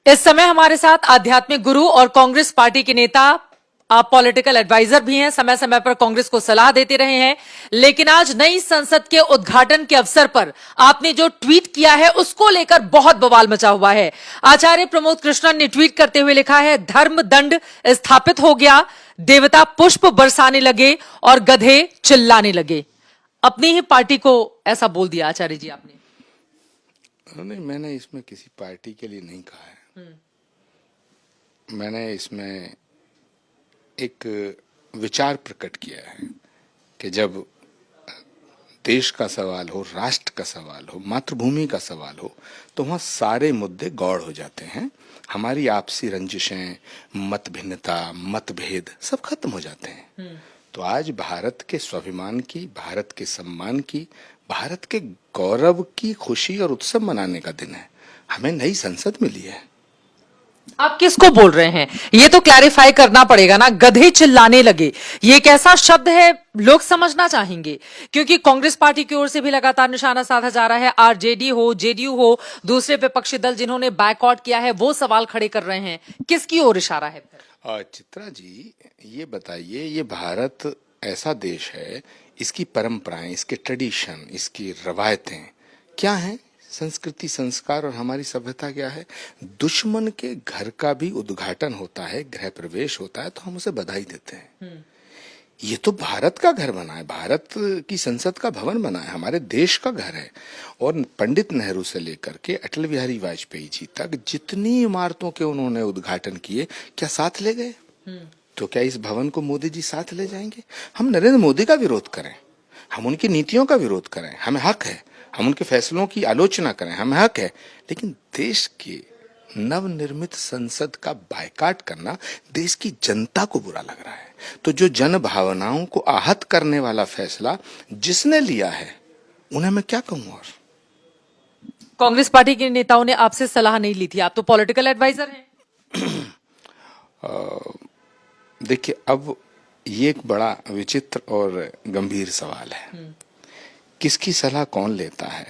इस समय हमारे साथ आध्यात्मिक गुरु और कांग्रेस पार्टी के नेता, आप पॉलिटिकल एडवाइजर भी हैं, समय समय पर कांग्रेस को सलाह देते रहे हैं। लेकिन आज नई संसद के उद्घाटन के अवसर पर आपने जो ट्वीट किया है उसको लेकर बहुत बवाल मचा हुआ है। आचार्य प्रमोद कृष्णन ने ट्वीट करते हुए लिखा है, धर्म दंड स्थापित हो गया, देवता पुष्प बरसाने लगे और गधे चिल्लाने लगे। अपनी ही पार्टी को ऐसा बोल दिया आचार्य जी आपने। नहीं, मैंने इसमें किसी पार्टी के लिए नहीं कहा है। मैंने इसमें एक विचार प्रकट किया है कि जब देश का सवाल हो, राष्ट्र का सवाल हो, मातृभूमि का सवाल हो, तो वहाँ सारे मुद्दे गौड़ हो जाते हैं। हमारी आपसी रंजिशें, मत भिन्नता, मतभेद सब खत्म हो जाते हैं। तो आज भारत के स्वाभिमान की, भारत के सम्मान की, भारत के गौरव की खुशी और उत्सव मनाने का दिन है। हमें नई संसद मिली है। आप किसको बोल रहे हैं ये तो क्लैरिफाई करना पड़ेगा ना। गधे चिल्लाने लगे, ये कैसा शब्द है, लोग समझना चाहेंगे। क्योंकि कांग्रेस पार्टी की ओर से भी लगातार निशाना साधा जा रहा है। आरजेडी हो, जेडीयू हो, दूसरे विपक्षी दल जिन्होंने बायकॉट किया है वो सवाल खड़े कर रहे हैं। किसकी ओर इशारा है? चित्रा जी, ये बताइए, ये भारत ऐसा देश है, इसकी परंपराएं, इसके ट्रेडिशन, इसकी रवायतें क्या हैं, संस्कृति, संस्कार और हमारी सभ्यता क्या है। दुश्मन के घर का भी उद्घाटन होता है, गृह प्रवेश होता है, तो हम उसे बधाई देते हैं। ये तो भारत का घर बना है, भारत की संसद का भवन बना है, हमारे देश का घर है। और पंडित नेहरू से लेकर के अटल बिहारी वाजपेयी जी तक जितनी इमारतों के उन्होंने उद्घाटन किए, क्या साथ ले गए? तो क्या इस भवन को मोदी जी साथ ले जाएंगे? हम नरेंद्र मोदी का विरोध करें, हम उनकी नीतियों का विरोध करें, हमें हक है। हम उनके फैसलों की आलोचना करें, हमें हक है। लेकिन देश के नवनिर्मित संसद का बायकॉट करना देश की जनता को बुरा लग रहा है। तो जो जन भावनाओं को आहत करने वाला फैसला जिसने लिया है, उन्हें मैं क्या कहूं। और कांग्रेस पार्टी के नेताओं ने आपसे सलाह नहीं ली थी, आप तो पॉलिटिकल एडवाइजर हैं। देखिए, अब ये एक बड़ा विचित्र और गंभीर सवाल है। किसकी सलाह कौन लेता है,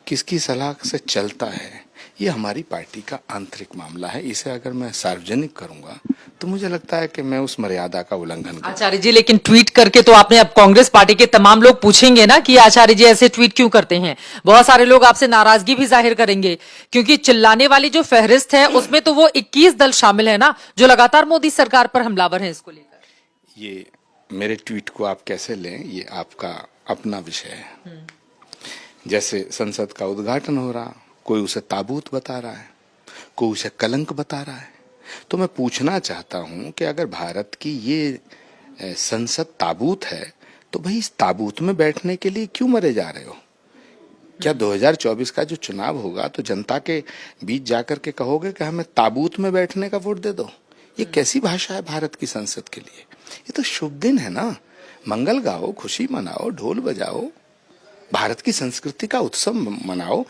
किसकी सलाह से चलता है, ये हमारी पार्टी का आंतरिक मामला है। इसे अगर मैं सार्वजनिक करूंगा तो मुझे लगता है कि मैं उस मर्यादा का उल्लंघन करूंगा। आचार्य जी, लेकिन ट्वीट करके तो आपने, अब कांग्रेस पार्टी के तमाम लोग पूछेंगे ना कि आचार्य जी ऐसे ट्वीट क्यों करते हैं। बहुत सारे लोग आपसे नाराजगी भी जाहिर करेंगे, क्योंकि चिल्लाने वाली जो फहरिस्त है उसमें तो वो 21 दल शामिल है ना, जो लगातार मोदी सरकार पर हमलावर हैं। इसको लेकर ये मेरे ट्वीट को आप कैसे लें, ये आपका अपना विषय है। जैसे संसद का उद्घाटन हो रहा, कोई उसे ताबूत बता रहा है, कोई उसे कलंक बता रहा है। तो मैं पूछना चाहता हूं कि अगर भारत की ये संसद ताबूत है, तो भाई इस ताबूत में बैठने के लिए क्यों मरे जा रहे हो? क्या 2024 का जो चुनाव होगा तो जनता के बीच जाकर के कहोगे कि हमें ताबूत में बैठने का वोट दे दो? ये कैसी भाषा है भारत की संसद के लिए? ये तो शुभ दिन है ना, मंगल गाओ, खुशी मनाओ, ढोल बजाओ, भारत की संस्कृति का उत्सव मनाओ।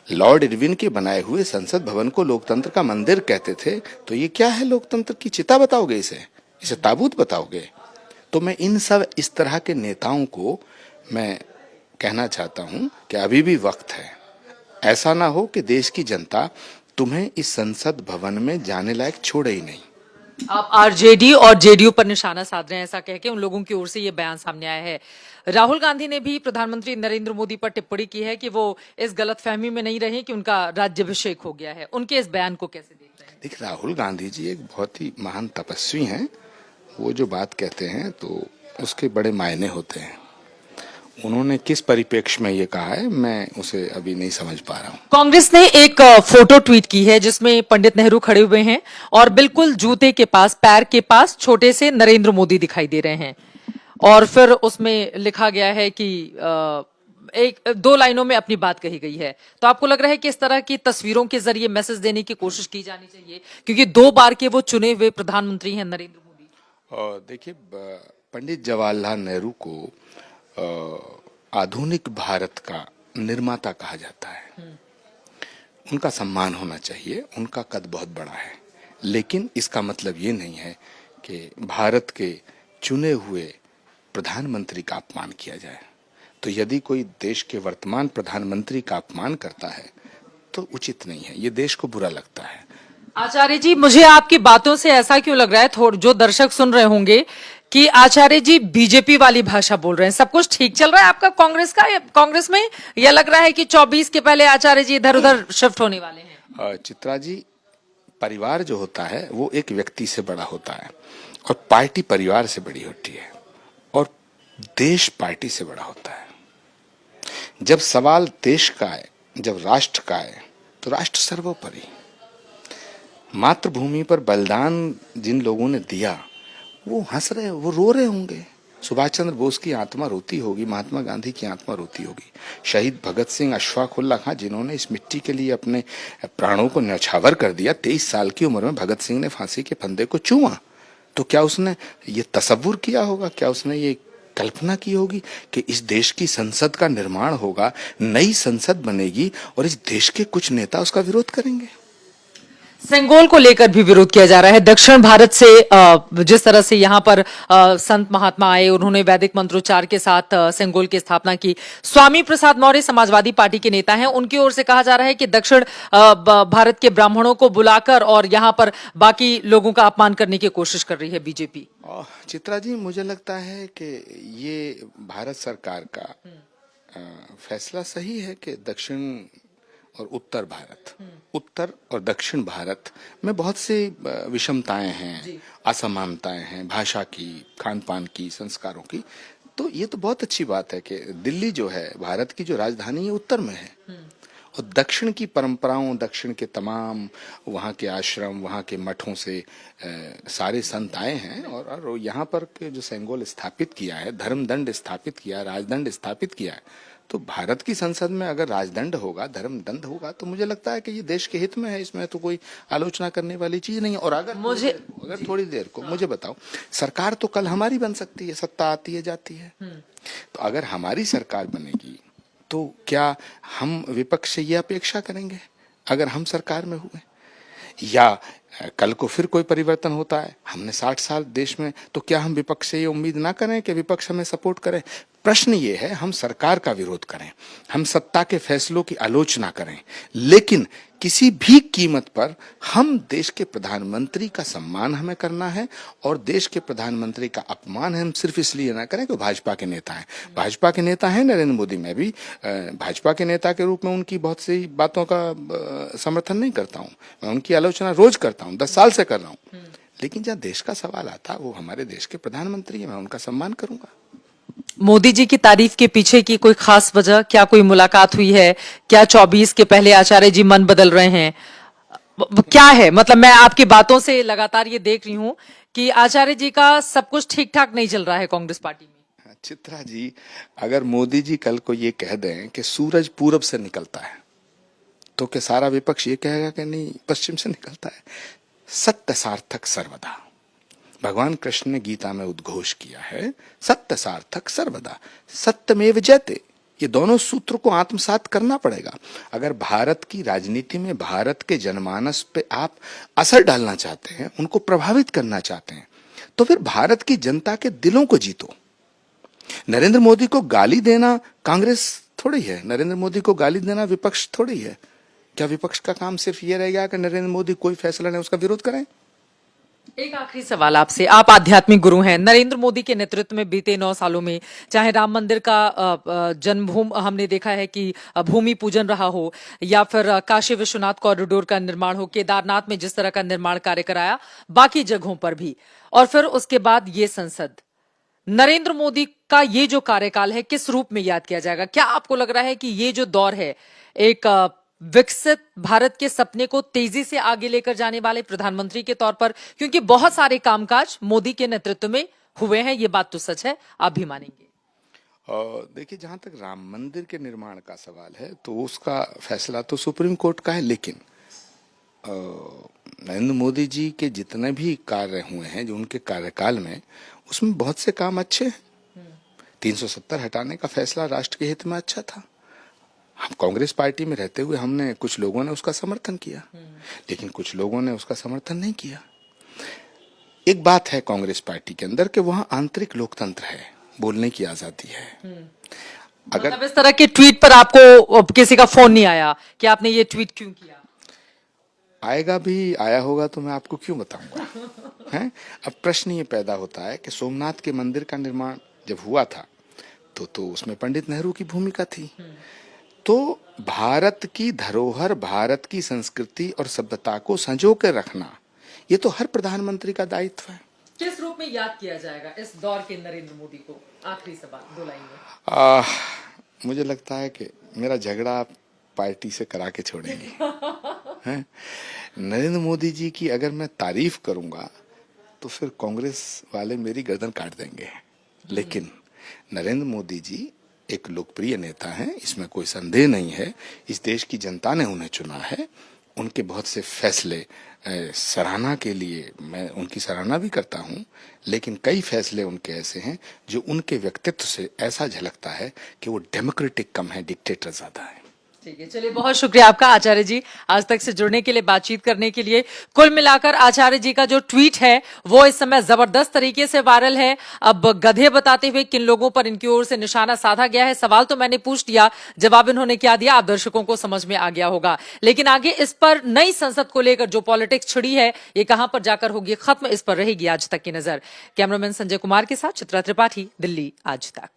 लॉर्ड इरविन के बनाए हुए संसद भवन को लोकतंत्र का मंदिर कहते थे, तो ये क्या है? लोकतंत्र की चिता बताओगे इसे ताबूत बताओगे? तो मैं इन सब इस तरह के नेताओं को मैं कहना चाहता हूं कि अभी भी वक्त है। ऐसा ना हो कि देश की जनता तुम्हें इस संसद भवन में जाने लायक छोड़े ही नहीं। आप आरजेडी और जेडीयू पर निशाना साध रहे हैं, ऐसा कह के उन लोगों की ओर से ये बयान सामने आया है। राहुल गांधी ने भी प्रधानमंत्री नरेंद्र मोदी पर टिप्पणी की है कि वो इस गलतफहमी में नहीं रहे कि उनका राज्याभिषेक हो गया है। उनके इस बयान को कैसे देख रहे हैं? देखिए, राहुल गांधी जी एक बहुत ही महान तपस्वी हैं। वो जो बात कहते हैं तो उसके बड़े मायने होते हैं। उन्होंने किस परिप्रेक्ष्य में ये कहा है, मैं उसे अभी नहीं समझ पा रहा हूँ। कांग्रेस ने एक फोटो ट्वीट की है जिसमें पंडित नेहरू खड़े हुए हैं और बिल्कुल जूते के पास, पैर के पास छोटे से नरेंद्र मोदी दिखाई दे रहे हैं। और फिर उसमें लिखा गया है कि एक दो लाइनों में अपनी बात कही गई है। तो आपको लग रहा है कि इस तरह की तस्वीरों के जरिए मैसेज देने की कोशिश की जानी चाहिए, क्योंकि 2 बार के वो चुने हुए प्रधानमंत्री हैं नरेंद्र मोदी। देखिए, पंडित जवाहरलाल नेहरू को आधुनिक भारत का निर्माता कहा जाता है। उनका सम्मान होना चाहिए, उनका कद बहुत बड़ा है। लेकिन इसका मतलब ये नहीं है कि भारत के चुने हुए प्रधानमंत्री का अपमान किया जाए। तो यदि कोई देश के वर्तमान प्रधानमंत्री का अपमान करता है तो उचित नहीं है, ये देश को बुरा लगता है। आचार्य जी, मुझे आपकी बातों से ऐसा क्यों लग रहा है, थोड़ा जो दर्शक सुन रहे होंगे, कि आचार्य जी बीजेपी वाली भाषा बोल रहे हैं। सब कुछ ठीक चल रहा है आपका कांग्रेस में, या लग रहा है कि 24 के पहले आचार्य जी इधर उधर शिफ्ट होने वाले हैं? चित्रा जी, परिवार जो होता है वो एक व्यक्ति से बड़ा होता है और पार्टी परिवार से बड़ी होती है और देश पार्टी से बड़ा होता है। जब सवाल देश का है, जब राष्ट्र का है, तो राष्ट्र सर्वोपरि। मातृभूमि पर बलिदान जिन लोगों ने दिया वो हंस रहे, वो रो रहे होंगे। सुभाष चंद्र बोस की आत्मा रोती होगी, महात्मा गांधी की आत्मा रोती होगी, शहीद भगत सिंह, अशफाक उल्ला खां जिन्होंने इस मिट्टी के लिए अपने प्राणों को न्यौछावर कर दिया। 23 साल की उम्र में भगत सिंह ने फांसी के फंदे को चूमा, तो क्या उसने ये तसव्वुर किया होगा, क्या उसने ये कल्पना की होगी कि इस देश की संसद का निर्माण होगा, नई संसद बनेगी और इस देश के कुछ नेता उसका विरोध करेंगे? सेंगोल को लेकर भी विरोध किया जा रहा है। दक्षिण भारत से जिस तरह से यहाँ पर संत महात्मा आए, उन्होंने वैदिक मंत्रोच्चार के साथ सेंगोल की स्थापना की। स्वामी प्रसाद मौर्य समाजवादी पार्टी के नेता हैं, उनकी ओर से कहा जा रहा है कि दक्षिण भारत के ब्राह्मणों को बुलाकर और यहाँ पर बाकी लोगों का अपमान करने की कोशिश कर रही है बीजेपी। चित्रा जी, मुझे लगता है कि ये भारत सरकार का फैसला सही है कि दक्षिण और उत्तर भारत, उत्तर और दक्षिण भारत में बहुत सी विषमताएं हैं, असमानताएं हैं, भाषा की, खान पान की, संस्कारों की। तो ये तो बहुत अच्छी बात है कि दिल्ली जो है भारत की जो राजधानी है उत्तर में है और दक्षिण की परंपराओं, दक्षिण के तमाम वहाँ के आश्रम, वहाँ के मठों से सारे संत आए हैं और यहाँ पर के जो सेंगोल स्थापित किया है, धर्मदंड स्थापित किया, राजदंड स्थापित किया है, तो भारत की संसद में अगर राजदंड होगा, धर्मदंड होगा, तो मुझे लगता है कि ये देश के हित में है, इसमें तो कोई आलोचना करने वाली चीज नहीं है। और अगर थोड़ी देर को मुझे बताओ, सरकार तो कल हमारी बन सकती है, सत्ता आती है जाती है, तो अगर हमारी सरकार बनेगी तो क्या हम विपक्ष से ये अपेक्षा करेंगे अगर हम सरकार में हुए, या कल को फिर कोई परिवर्तन होता है, हमने 60 साल देश में, तो क्या हम विपक्ष से ये उम्मीद ना करें कि विपक्ष हमें सपोर्ट करे? प्रश्न ये है, हम सरकार का विरोध करें, हम सत्ता के फैसलों की आलोचना करें, लेकिन किसी भी कीमत पर हम देश के प्रधानमंत्री का सम्मान हमें करना है और देश के प्रधानमंत्री का अपमान हम सिर्फ इसलिए ना करें कि भाजपा के नेता हैं। भाजपा के नेता हैं नरेंद्र मोदी, मैं भी भाजपा के नेता के रूप में उनकी बहुत सी बातों का समर्थन नहीं करता हूं, मैं उनकी आलोचना रोज करता हूं, 10 साल से कर रहा हूं, लेकिन जब देश का सवाल आता, वो हमारे देश के प्रधानमंत्री है, मैं उनका सम्मान करूंगा। मोदी जी की तारीफ के पीछे की कोई खास वजह, क्या कोई मुलाकात हुई है, क्या 24 के पहले आचार्य जी मन बदल रहे हैं, क्या है? मतलब मैं आपकी बातों से लगातार ये देख रही हूं कि आचार्य जी का सब कुछ ठीक ठाक नहीं चल रहा है कांग्रेस पार्टी में। चित्रा जी, अगर मोदी जी कल को ये कह दें कि सूरज पूरब से निकलता है, तो क्या सारा विपक्ष ये कहेगा कि नहीं पश्चिम से निकलता है? सत्य सार्थक सर्वदा, भगवान कृष्ण ने गीता में उद्घोष किया है, सत्य सार्थक सर्वदा, सत्यमेव जयते। ये दोनों सूत्र को आत्मसात करना पड़ेगा। अगर भारत की राजनीति में, भारत के जनमानस पे आप असर डालना चाहते हैं, उनको प्रभावित करना चाहते हैं, तो फिर भारत की जनता के दिलों को जीतो। नरेंद्र मोदी को गाली देना कांग्रेस थोड़ी है, नरेंद्र मोदी को गाली देना विपक्ष थोड़ी है। क्या विपक्ष का काम सिर्फ ये रह गया कि नरेंद्र मोदी कोई फैसला नहीं उसका विरोध करें? एक आखिरी सवाल आपसे, आप आध्यात्मिक गुरु हैं। नरेंद्र मोदी के नेतृत्व में बीते 9 सालों में चाहे राम मंदिर का जन्मभूमि हमने देखा है कि भूमि पूजन रहा हो, या फिर काशी विश्वनाथ कॉरिडोर का निर्माण हो, केदारनाथ में जिस तरह का निर्माण कार्य कराया, बाकी जगहों पर भी, और फिर उसके बाद ये संसद, नरेंद्र मोदी का ये जो कार्यकाल है किस रूप में याद किया जाएगा? क्या आपको लग रहा है कि ये जो दौर है एक विकसित भारत के सपने को तेजी से आगे लेकर जाने वाले प्रधानमंत्री के तौर पर, क्योंकि बहुत सारे कामकाज मोदी के नेतृत्व में हुए हैं, ये बात तो सच है, आप भी मानेंगे? देखिए, जहां तक राम मंदिर के निर्माण का सवाल है तो उसका फैसला तो सुप्रीम कोर्ट का है, लेकिन नरेंद्र मोदी जी के जितने भी कार्य हुए हैं जो उनके कार्यकाल में, उसमें बहुत से काम अच्छे हैं। 370 हटाने का फैसला राष्ट्र के हित में अच्छा था। हम कांग्रेस पार्टी में रहते हुए हमने, कुछ लोगों ने उसका समर्थन किया, लेकिन कुछ लोगों ने उसका समर्थन नहीं किया। एक बात है कांग्रेस पार्टी के अंदर कि वहां आंतरिक लोकतंत्र है, बोलने की आजादी है। अगर मतलब इस तरह के ट्वीट पर आपको किसी का फोन नहीं आया कि आपने ये ट्वीट क्यों किया? आएगा भी, आया होगा तो मैं आपको क्यों बताऊंगा? हैं? अब प्रश्न ये पैदा होता है कि सोमनाथ के मंदिर का निर्माण जब हुआ था तो उसमें पंडित नेहरू की भूमिका थी। तो भारत की धरोहर, भारत की संस्कृति और सभ्यता को संजो कर रखना, ये तो हर प्रधानमंत्री का दायित्व है। किस रूप में याद किया जाएगा इस दौर के नरेंद्र मोदी को? आखिरी सवाल, 2 लाइन में। मुझे लगता है कि मेरा झगड़ा आप पार्टी से करा के छोड़ेंगे। हैं? नरेंद्र मोदी जी की अगर मैं तारीफ करूंगा तो फिर कांग्रेस वाले मेरी गर्दन काट देंगे। लेकिन नरेंद्र मोदी जी एक लोकप्रिय नेता हैं, इसमें कोई संदेह नहीं है। इस देश की जनता ने उन्हें चुना है। उनके बहुत से फैसले सराहना के लिए मैं उनकी सराहना भी करता हूं, लेकिन कई फैसले उनके ऐसे हैं जो उनके व्यक्तित्व से ऐसा झलकता है कि वो डेमोक्रेटिक कम है, डिक्टेटर ज्यादा है। ठीक है, चलिए बहुत शुक्रिया आपका आचार्य जी, आज तक से जुड़ने के लिए, बातचीत करने के लिए। कुल मिलाकर आचार्य जी का जो ट्वीट है वो इस समय जबरदस्त तरीके से वायरल है। अब गधे बताते हुए किन लोगों पर इनकी ओर से निशाना साधा गया है, सवाल तो मैंने पूछ दिया, जवाब इन्होंने क्या दिया आप दर्शकों को समझ में आ गया होगा। लेकिन आगे इस पर नई संसद को लेकर जो पॉलिटिक्स छिड़ी है ये कहां पर जाकर होगी खत्म, इस पर रहेगी आज तक की नजर। कैमरामैन संजय कुमार के साथ चित्रा त्रिपाठी, दिल्ली आज तक।